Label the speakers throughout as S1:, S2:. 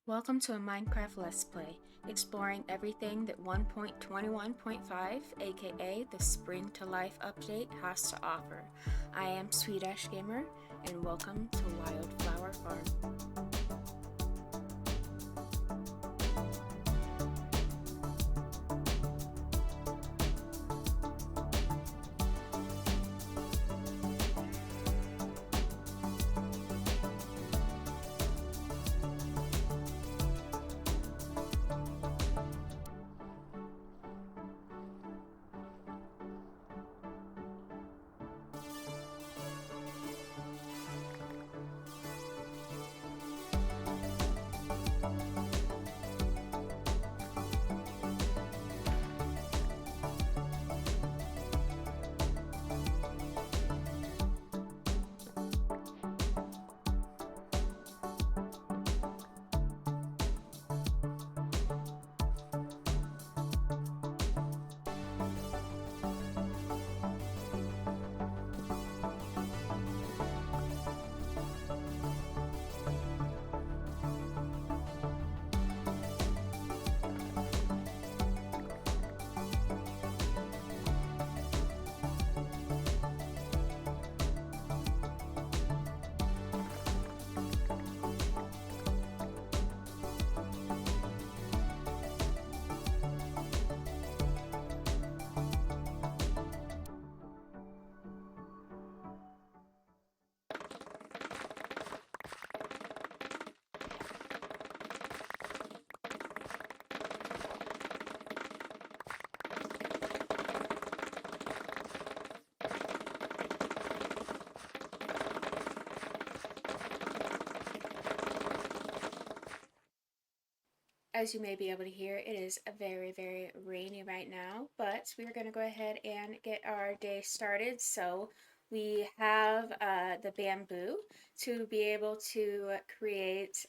S1: Welcome to a Minecraft Let's Play, exploring everything that 1.21.5, aka the Spring to Life update, has to offer. I am Sweet Ash Gamer, and welcome to Wildflower Farm. As you may be able to hear, it is very, very rainy right now, but we are going to go ahead and get our day started. So we have the bamboo to be able to create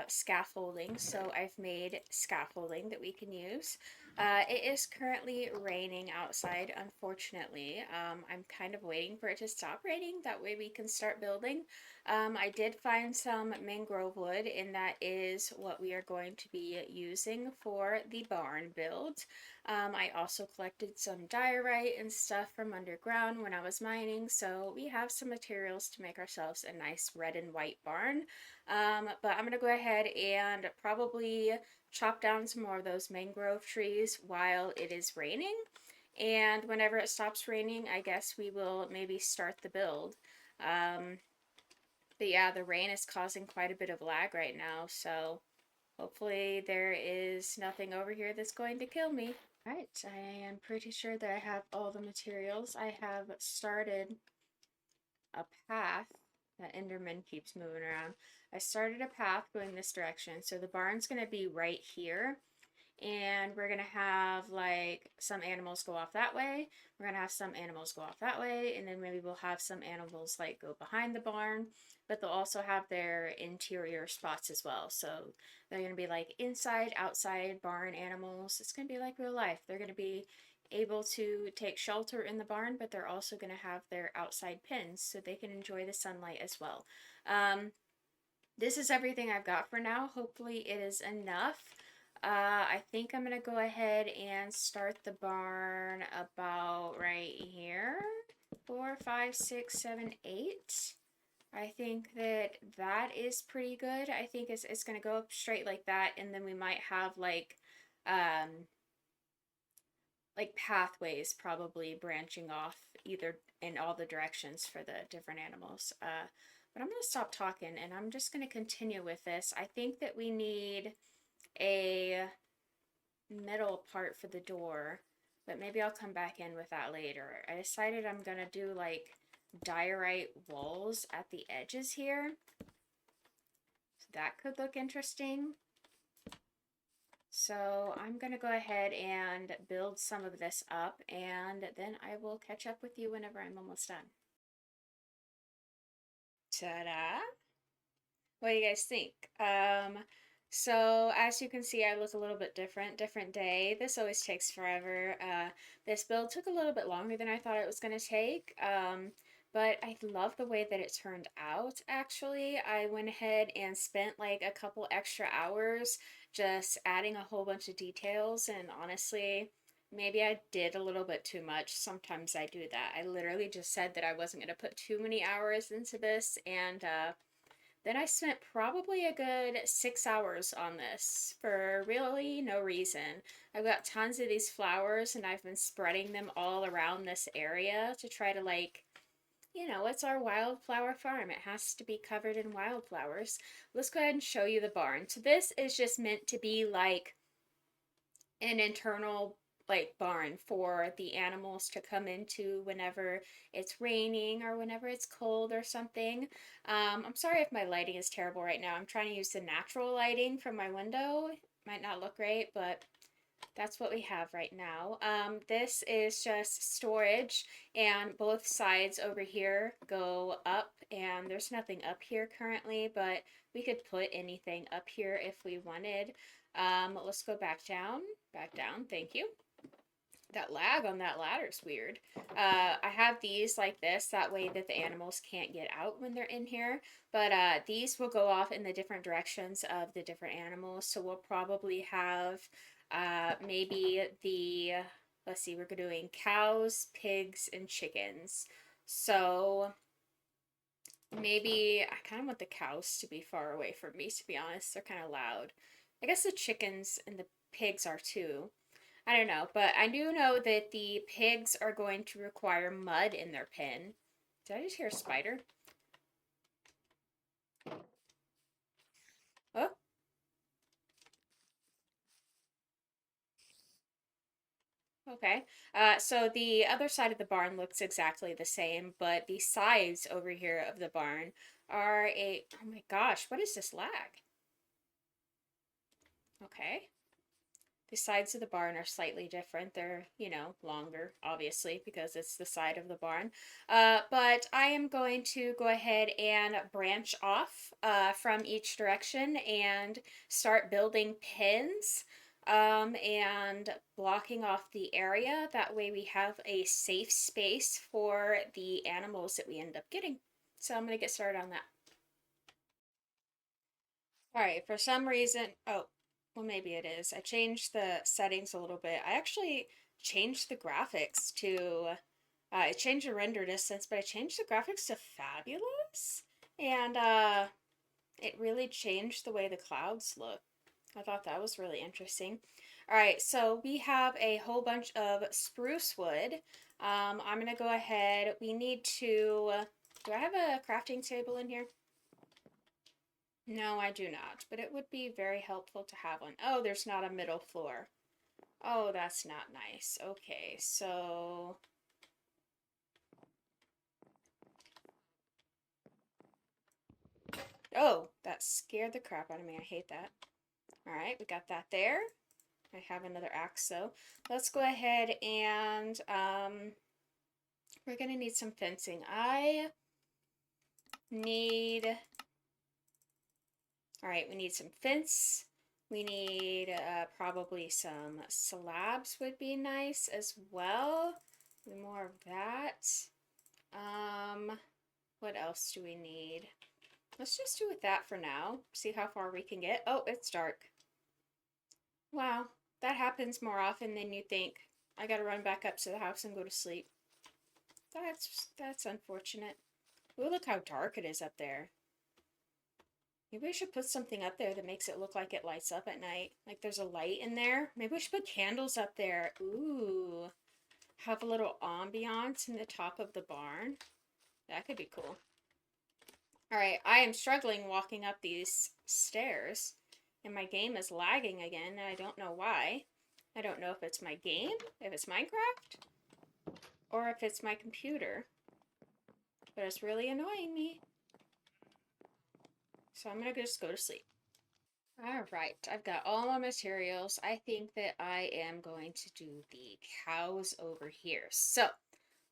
S1: scaffolding. So I've made scaffolding that we can use. It is currently raining outside, unfortunately. I'm kind of waiting for it to stop raining. That way we can start building. I did find some mangrove wood, and that is what we are going to be using for the barn build. I also collected some diorite and stuff from underground when I was mining, so we have some materials to make ourselves a nice red and white barn. But I'm going to go ahead and probably chop down some more of those mangrove trees while it is raining. And whenever it stops raining, I guess we will maybe start the build. But yeah, the rain is causing quite a bit of lag right now, so hopefully there is nothing over here that's going to kill me. Alright, I am pretty sure that I have all the materials. I have started a path. That Enderman keeps moving around. I started a path going this direction, so the barn's going to be right here. And we're gonna have like some animals go off that way. We're gonna have some animals go off that way, and then maybe we'll have some animals like go behind the barn, but they'll also have their interior spots as well. So they're gonna be like inside, outside barn animals. It's gonna be like real life. They're gonna be able to take shelter in the barn, but they're also gonna have their outside pens so they can enjoy the sunlight as well. This is everything I've got for now. Hopefully it is enough. I think I'm going to go ahead and start the barn about right here. 4, 5, 6, 7, 8. I think that that is pretty good. I think it's going to go up straight like that, and then we might have like pathways probably branching off either in all the directions for the different animals. But I'm going to stop talking, and I'm just going to continue with this. I think that we need a middle part for the door, but maybe I'll come back in with that later. I decided I'm gonna do like diorite walls at the edges here. So that could look interesting. So I'm gonna go ahead and build some of this up, and then I will catch up with you whenever I'm almost done. Ta-da! What do you guys think? So as you can see, I look a little bit different day. This always takes forever. This build took a little bit longer than I thought it was going to take. but I love the way that it turned out, actually. I went ahead and spent like a couple extra hours just adding a whole bunch of details, and honestly, maybe I did a little bit too much. Sometimes I do that. I literally just said that I wasn't going to put too many hours into this, and then I spent probably a good 6 hours on this for really no reason. I've got tons of these flowers and I've been spreading them all around this area to try to, like, it's our wildflower farm. It has to be covered in wildflowers. Let's go ahead and show you the barn. So this is just meant to be like an internal like barn for the animals to come into whenever it's raining or whenever it's cold or something. I'm sorry if my lighting is terrible right now. I'm trying to use the natural lighting from my window. Might not look great, but that's what we have right now. This is just storage, and both sides over here go up, and there's nothing up here currently, but we could put anything up here if we wanted. Let's go back down, thank you. That lag on that ladder is weird. I have these like this, that way that the animals can't get out when they're in here. But these will go off in the different directions of the different animals. So we'll probably have maybe let's see, we're doing cows, pigs, and chickens. So maybe I kind of want the cows to be far away from me, to be honest. They're kind of loud. I guess the chickens and the pigs are too. I don't know, but I do know that the pigs are going to require mud in their pen. Did I just hear a spider? Oh, okay. So the other side of the barn looks exactly the same, but the sides over here of the barn are oh my gosh, what is this lag? Okay. The sides of the barn are slightly different. They're, longer, obviously, because it's the side of the barn. But I am going to go ahead and branch off from each direction and start building pins and blocking off the area. That way we have a safe space for the animals that we end up getting. So I'm going to get started on that. All right, for some reason, oh, well, maybe it is. I changed the settings a little bit. I actually changed the graphics to, I changed the render distance, but I changed the graphics to fabulous. And it really changed the way the clouds look. I thought that was really interesting. All right, so we have a whole bunch of spruce wood. I'm going to go ahead. We need to, do I have a crafting table in here? No, I do not, but it would be very helpful to have one. Oh, there's not a middle floor. Oh, that's not nice. Okay, so... Oh, that scared the crap out of me. I hate that. Alright, we got that there. I have another axe, so let's go ahead and, we're gonna need some fencing. I need... Alright, we need some fence. We need probably some slabs would be nice as well. More of that. What else do we need? Let's just do with that for now. See how far we can get. Oh, it's dark. Wow, that happens more often than you think. I gotta run back up to the house and go to sleep. That's unfortunate. Ooh, look how dark it is up there. Maybe we should put something up there that makes it look like it lights up at night. Like there's a light in there. Maybe we should put candles up there. Ooh. Have a little ambiance in the top of the barn. That could be cool. Alright, I am struggling walking up these stairs. And my game is lagging again, and I don't know why. I don't know if it's my game, if it's Minecraft, or if it's my computer. But it's really annoying me. So I'm gonna just go to sleep. Alright, I've got all my materials. I think that I am going to do the cows over here. So,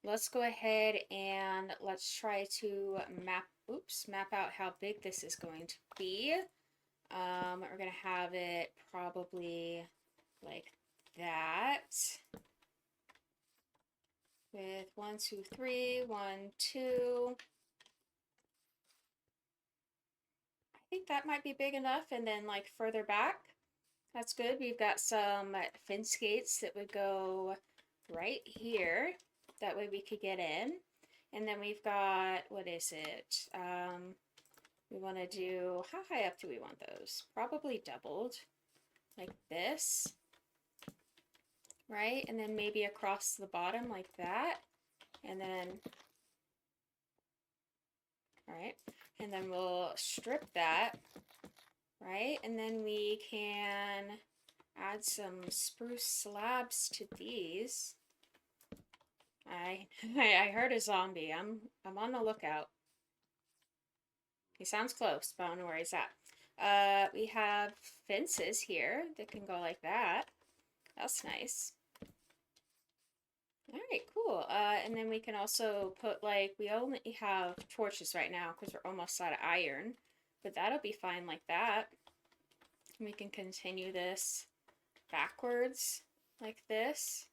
S1: let's go ahead and let's try to map out how big this is going to be. We're gonna have it probably like that. with 1, 2, 3, 1, 2. I think that might be big enough. And then like further back, that's good. We've got some fence gates that would go right here. That way we could get in. And then we've got, what is it? We want to do, how high up do we want those? Probably doubled, like this, right? And then maybe across the bottom like that. And then, all right. And then we'll strip that, right? And then we can add some spruce slabs to these. I heard a zombie. I'm on the lookout. He sounds close, but I don't know where he's at. We have fences here that can go like that. That's nice. All right, cool. And then we can also put like, we only have torches right now because we're almost out of iron, but that'll be fine like that. We can continue this backwards like this.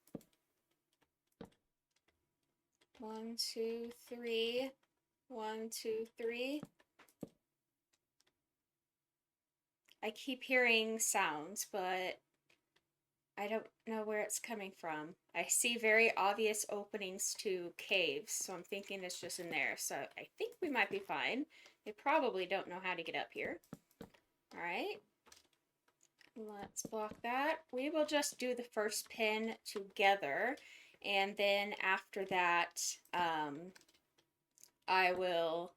S1: 1, 2, 3. 1, 2, 3. I keep hearing sounds, but I don't know where it's coming from. I see very obvious openings to caves, so I'm thinking it's just in there. So I think we might be fine. They probably don't know how to get up here. All right. Let's block that. We will just do the first pin together, and then after that, I will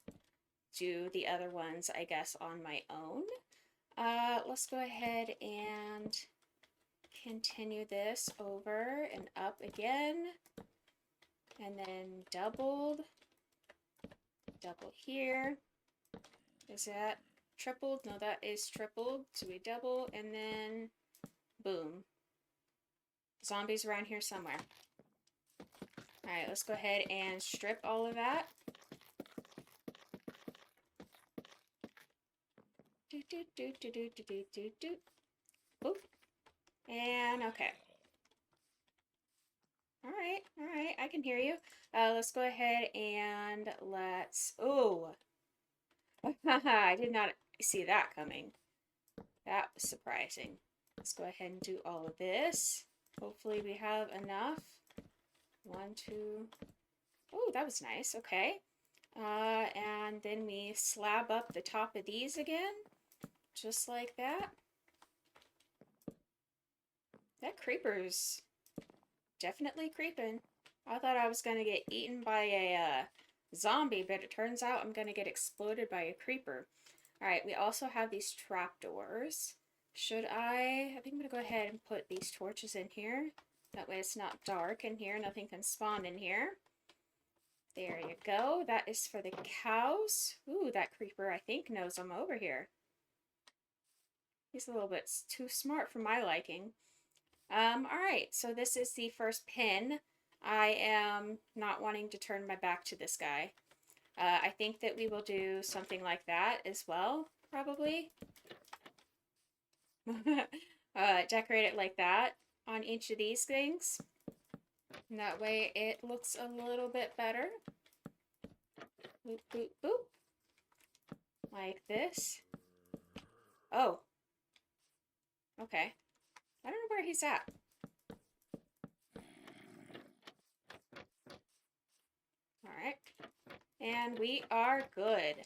S1: do the other ones, I guess, on my own. Let's go ahead and continue this over and up again, and then doubled, double here. Is that tripled? No, that is tripled. So we double, and then boom. Zombies around here somewhere. All right, let's go ahead and strip all of that. Do, do, do, do, do, do, do, do, do. Boop. And okay. All right, I can hear you. Let's go ahead and let's, oh, I did not see that coming. That was surprising. Let's go ahead and do all of this. Hopefully we have enough. 1, 2, oh, that was nice, okay. And then we slab up the top of these again, just like that. That creeper's definitely creeping. I thought I was gonna get eaten by a zombie, but it turns out I'm gonna get exploded by a creeper. Alright, we also have these trapdoors. Should I think I'm gonna go ahead and put these torches in here. That way it's not dark in here, nothing can spawn in here. There you go. That is for the cows. Ooh, that creeper I think knows I'm over here. He's a little bit too smart for my liking. Alright, so this is the first pin. I am not wanting to turn my back to this guy. I think that we will do something like that as well, probably. Decorate it like that on each of these things. And that way it looks a little bit better. Boop, boop, boop. Like this. Oh. Okay. I don't know where he's at. Alright. And we are good.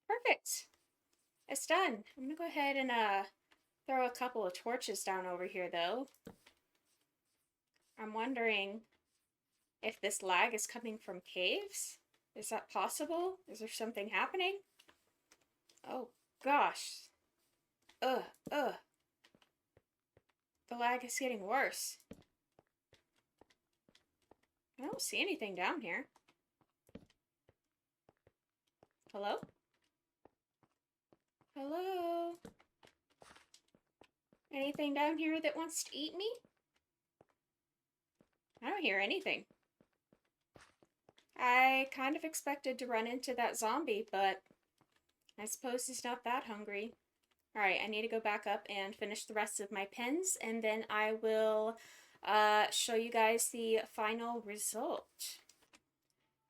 S1: Perfect. It's done. I'm going to go ahead and throw a couple of torches down over here, though. I'm wondering if this lag is coming from caves. Is that possible? Is there something happening? Oh, gosh. Ugh. The lag is getting worse. I don't see anything down here. Hello? Hello? Anything down here that wants to eat me? I don't hear anything. I kind of expected to run into that zombie, but I suppose he's not that hungry. Alright, I need to go back up and finish the rest of my pins, and then I will show you guys the final result.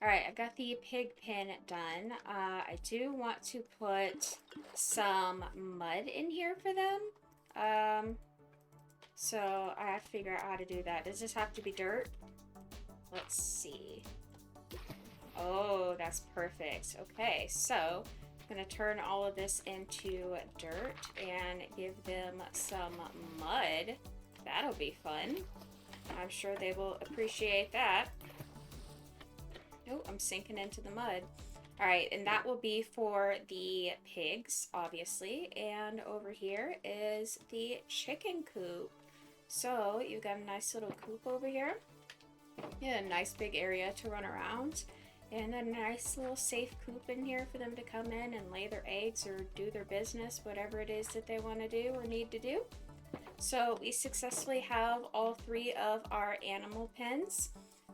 S1: Alright, I've got the pig pen done. I do want to put some mud in here for them. So I have to figure out how to do that. Does this have to be dirt? Let's see. Oh, that's perfect. Okay, so I'm going to turn all of this into dirt and give them some mud. That'll be fun. I'm sure they will appreciate that. Oh, I'm sinking into the mud. Alright, and that will be for the pigs, obviously. And over here is the chicken coop. So, you've got a nice little coop over here. Yeah, a nice big area to run around. And a nice little safe coop in here for them to come in and lay their eggs or do their business, whatever it is that they want to do or need to do. So, we successfully have all 3 of our animal pens.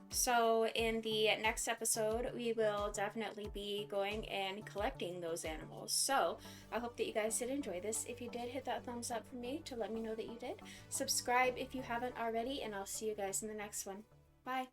S1: So in the next episode, we will definitely be going and collecting those animals. So I hope that you guys did enjoy this. If you did, hit that thumbs up for me to let me know that you did. Subscribe if you haven't already, and I'll see you guys in the next one. Bye.